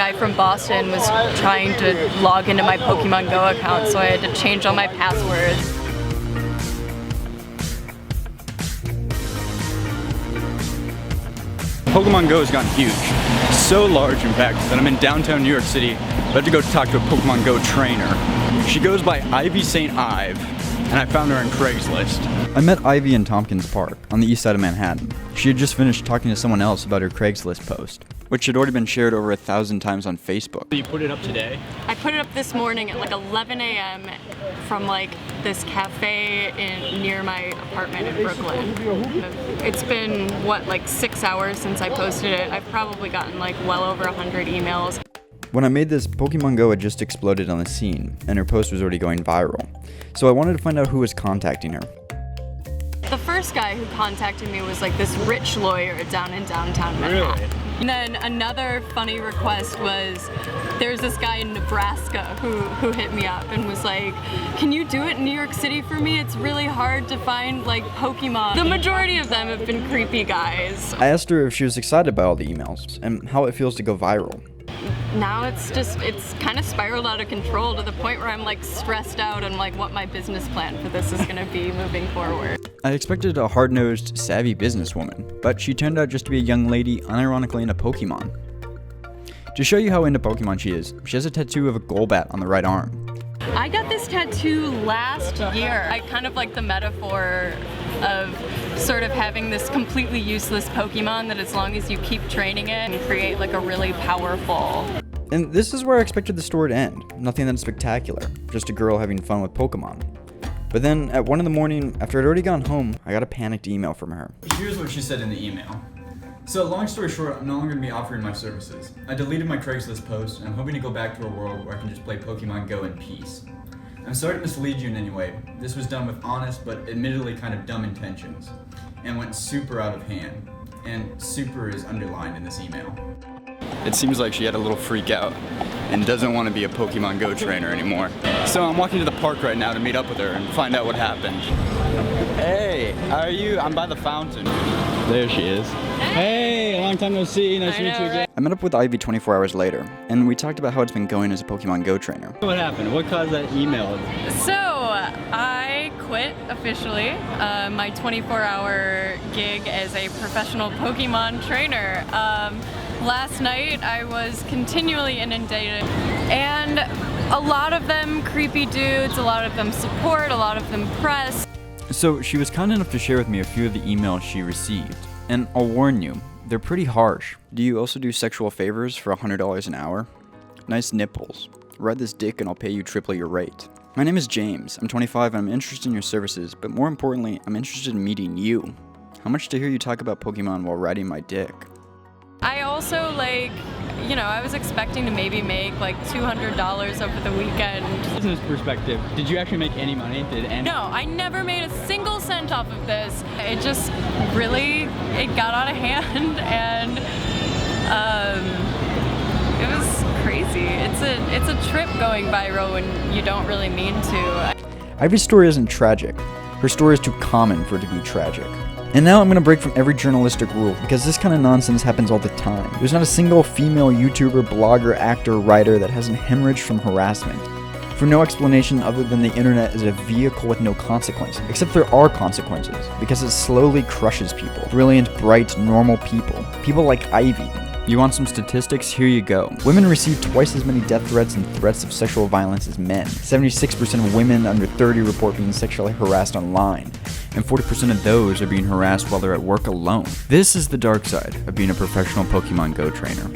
guy from Boston was trying to log into my Pokemon Go account, so I had to change all my passwords. Pokemon Go has gotten huge. So large, in fact, that I'm in downtown New York City, about to go talk to a Pokemon Go trainer. She goes by Ivy St. Ive, and I found her on Craigslist. I met Ivy in Tompkins Park, on the east side of Manhattan. She had just finished talking to someone else about her Craigslist post, which had already been shared over 1,000 times on Facebook. You put it up today? I put it up this morning at like 11 a.m. from like this cafe near my apartment in Brooklyn. It's been, what, like 6 hours since I posted it. I've probably gotten like well over 100 emails. When I made this, Pokemon Go had just exploded on the scene, and her post was already going viral. So I wanted to find out who was contacting her. The first guy who contacted me was like this rich lawyer down in downtown Manhattan. Really? And then another funny request was, there's this guy in Nebraska who hit me up and was like, can you do it in New York City for me? It's really hard to find like Pokemon. The majority of them have been creepy guys. I asked her if she was excited by all the emails and how it feels to go viral. Now it's kind of spiraled out of control to the point where I'm like stressed out on like what my business plan for this is gonna be moving forward. I expected a hard-nosed, savvy businesswoman, but she turned out just to be a young lady unironically into Pokemon. To show you how into Pokemon she has a tattoo of a Golbat on the right arm. I got this tattoo last year. I kind of like the metaphor of sort of having this completely useless Pokemon that as long as you keep training it and create like a really powerful. And this is where I expected the story to end. Nothing that spectacular, just a girl having fun with Pokemon. But then at 1 in the morning, after I'd already gone home, I got a panicked email from her. Here's what she said in the email. So long story short, I'm no longer going to be offering my services. I deleted my Craigslist post, and I'm hoping to go back to a world where I can just play Pokemon Go in peace. I'm sorry to mislead you in any way. This was done with honest but admittedly kind of dumb intentions, and went super out of hand. And super is underlined in this email. It seems like she had a little freak out and doesn't want to be a Pokemon Go trainer anymore. So I'm walking to the park right now to meet up with her and find out what happened. Hey, how are you? I'm by the fountain. There she is. Hey, long time no see. Nice to meet you again. I met up with Ivy 24 hours later, and we talked about how it's been going as a Pokemon Go trainer. What happened? What caused that email? So, I quit officially my 24-hour gig as a professional Pokemon trainer. Last night I was continually inundated, and a lot of them creepy dudes, a lot of them support, a lot of them press. So she was kind enough to share with me a few of the emails she received, and I'll warn you, they're pretty harsh. Do you also do sexual favors for $100 an hour? Nice nipples. Ride this dick and I'll pay you triple your rate. My name is James, I'm 25 and I'm interested in your services, but more importantly, I'm interested in meeting you. How much to hear you talk about Pokemon while riding my dick? I also I was expecting to maybe make like $200 over the weekend. Business perspective, did you actually make any money? No, I never made a single cent off of this. It just really, it got out of hand, and it was crazy. It's a trip going viral when you don't really mean to. Ivy's story isn't tragic. Her story is too common for it to be tragic. And now I'm going to break from every journalistic rule, because this kind of nonsense happens all the time. There's not a single female YouTuber, blogger, actor, writer that hasn't hemorrhaged from harassment. For no explanation other than the internet is a vehicle with no consequences. Except there are consequences, because it slowly crushes people. Brilliant, bright, normal people. People like Ivy. You want some statistics? Here you go. Women receive twice as many death threats and threats of sexual violence as men. 76% of women under 30 report being sexually harassed online, and 40% of those are being harassed while they're at work alone. This is the dark side of being a professional Pokemon Go trainer.